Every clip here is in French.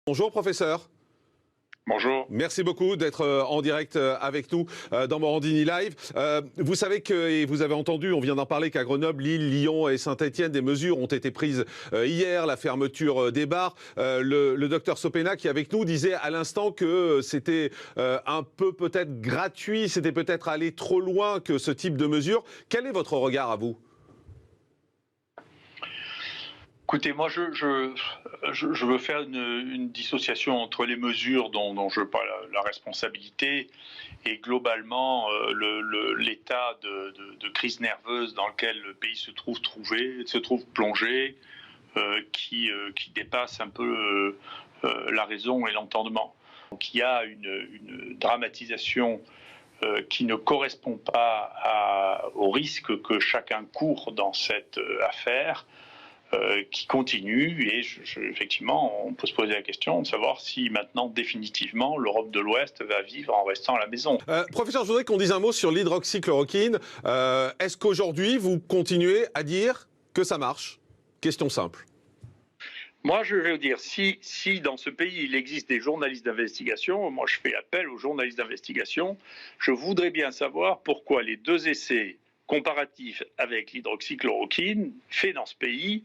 Bonjour professeur. Bonjour. Merci beaucoup d'être en direct avec nous dans Morandini Live. Vous savez que, et vous avez entendu, on vient d'en parler, qu'à Grenoble, Lille, Lyon et Saint-Etienne, des mesures ont été prises hier, la fermeture des bars. Le docteur Sopena, qui est avec nous, disait à l'instant que c'était un peu peut-être gratuit, c'était peut-être aller trop loin que ce type de mesures. Quel est votre regard à vous ? Écoutez, moi, je veux faire une dissociation entre les mesures dont je veux pas la responsabilité et globalement l'état de crise nerveuse dans lequel le pays se trouve plongé, qui dépasse un peu la raison et l'entendement. Donc il y a une dramatisation qui ne correspond pas au risque que chacun court dans cette affaire. Qui continue et effectivement on peut se poser la question de savoir si maintenant définitivement l'Europe de l'Ouest va vivre en restant à la maison. Professeur, je voudrais qu'on dise un mot sur l'hydroxychloroquine. Est-ce qu'aujourd'hui vous continuez à dire que ça marche ? Question simple. Moi, je vais vous dire, si dans ce pays, il existe des journalistes d'investigation, moi je fais appel aux journalistes d'investigation, je voudrais bien savoir pourquoi les 2 essais comparatifs avec l'hydroxychloroquine faits dans ce pays,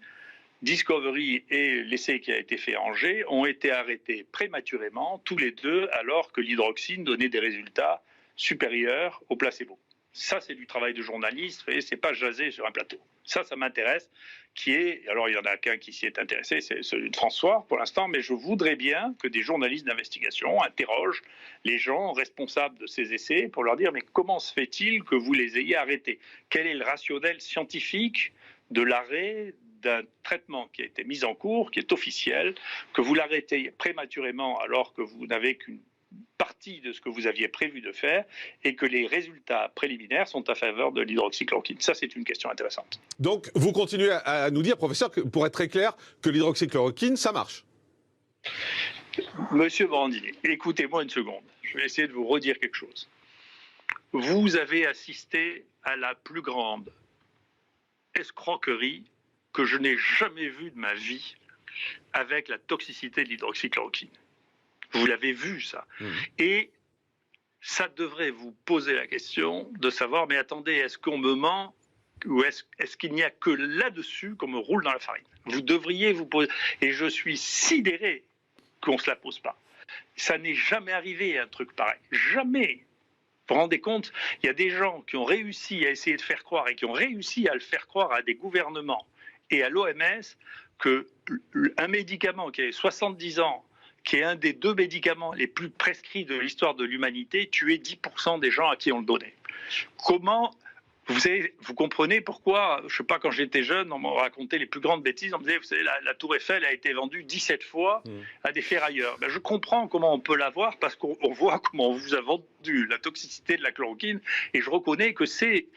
Discovery et l'essai qui a été fait à Angers, ont été arrêtés prématurément, tous les deux, alors que l'hydroxyne donnait des résultats supérieurs au placebo. Ça, c'est du travail de journaliste, et c'est pas jaser sur un plateau. Ça m'intéresse, alors il y en a qu'un qui s'y est intéressé, c'est celui de François pour l'instant, mais je voudrais bien que des journalistes d'investigation interrogent les gens responsables de ces essais pour leur dire, mais comment se fait-il que vous les ayez arrêtés ? Quel est le rationnel scientifique de l'arrêt d'un traitement qui a été mis en cours, qui est officiel, que vous l'arrêtez prématurément alors que vous n'avez qu'une partie de ce que vous aviez prévu de faire et que les résultats préliminaires sont à faveur de l'hydroxychloroquine. Ça, c'est une question intéressante. Donc, vous continuez à nous dire, professeur, que, pour être très clair, que l'hydroxychloroquine, ça marche. Monsieur Morandini, écoutez-moi une seconde. Je vais essayer de vous redire quelque chose. Vous avez assisté à la plus grande escroquerie que je n'ai jamais vue de ma vie avec la toxicité de l'hydroxychloroquine. Vous l'avez vu, ça. Et ça devrait vous poser la question de savoir, mais attendez, est-ce qu'on me ment ou est-ce qu'il n'y a que là-dessus qu'on me roule dans la farine ? Vous devriez vous poser... Et je suis sidéré qu'on ne se la pose pas. Ça n'est jamais arrivé, un truc pareil. Jamais. Vous vous rendez compte ? Il y a des gens qui ont réussi à essayer de faire croire et qui ont réussi à le faire croire à des gouvernements et à l'OMS qu'un médicament qui avait 70 ans, qui est un des 2 médicaments les plus prescrits de l'histoire de l'humanité, tuait 10% des gens à qui on le donnait. Comment, vous comprenez pourquoi, je ne sais pas, quand j'étais jeune, on m'a raconté les plus grandes bêtises, on me disait, vous savez, la Tour Eiffel a été vendue 17 fois à des ferrailleurs. Ben, je comprends comment on peut l'avoir parce qu'on voit comment on vous a vendu la toxicité de la chloroquine et je reconnais que c'est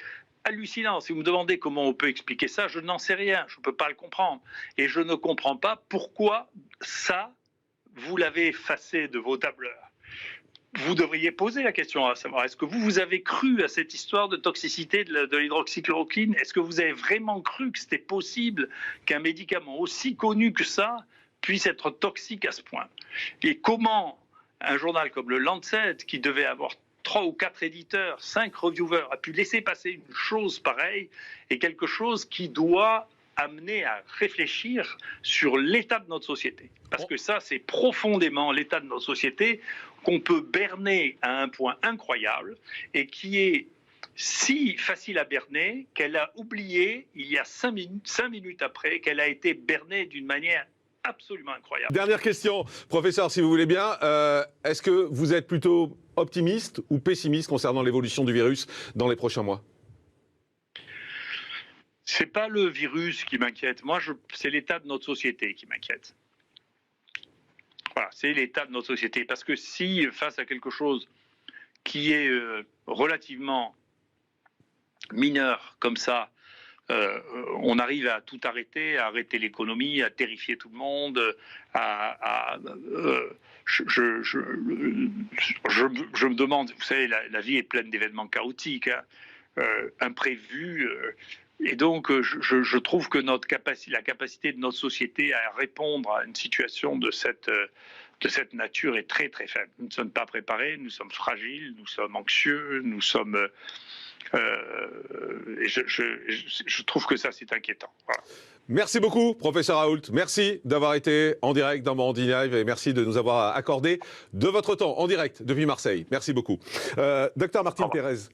hallucinant. Si vous me demandez comment on peut expliquer ça, je n'en sais rien, je ne peux pas le comprendre. Et je ne comprends pas pourquoi ça, vous l'avez effacé de vos tableurs. Vous devriez poser la question à savoir, est-ce que vous avez cru à cette histoire de toxicité de l'hydroxychloroquine ? Est-ce que vous avez vraiment cru que c'était possible qu'un médicament aussi connu que ça puisse être toxique à ce point ? Et comment un journal comme le Lancet, qui devait avoir 3 ou 4 éditeurs, 5 reviewers, a pu laisser passer une chose pareille et quelque chose qui doit amener à réfléchir sur l'état de notre société. Parce que ça, c'est profondément l'état de notre société qu'on peut berner à un point incroyable et qui est si facile à berner qu'elle a oublié, il y a 5 minutes après, qu'elle a été bernée d'une manière absolument incroyable. Dernière question, professeur, si vous voulez bien. Est-ce que vous êtes plutôt optimiste ou pessimiste concernant l'évolution du virus dans les prochains mois ? C'est pas le virus qui m'inquiète. Moi, c'est l'état de notre société qui m'inquiète. Voilà, c'est l'état de notre société. Parce que si, face à quelque chose qui est relativement mineur comme ça, on arrive à tout arrêter, à arrêter l'économie, à terrifier tout le monde, je me demande, vous savez, la vie est pleine d'événements chaotiques, imprévus, et donc je trouve que la capacité de notre société à répondre à une situation de de cette nature est très très faible. Nous ne sommes pas préparés, nous sommes fragiles, nous sommes anxieux, nous sommes... et je trouve que ça, c'est inquiétant. Voilà. Merci beaucoup, professeur Raoult. Merci d'avoir été en direct dans Morandini Live et merci de nous avoir accordé de votre temps en direct depuis Marseille. Merci beaucoup. Docteur Martine Pérez.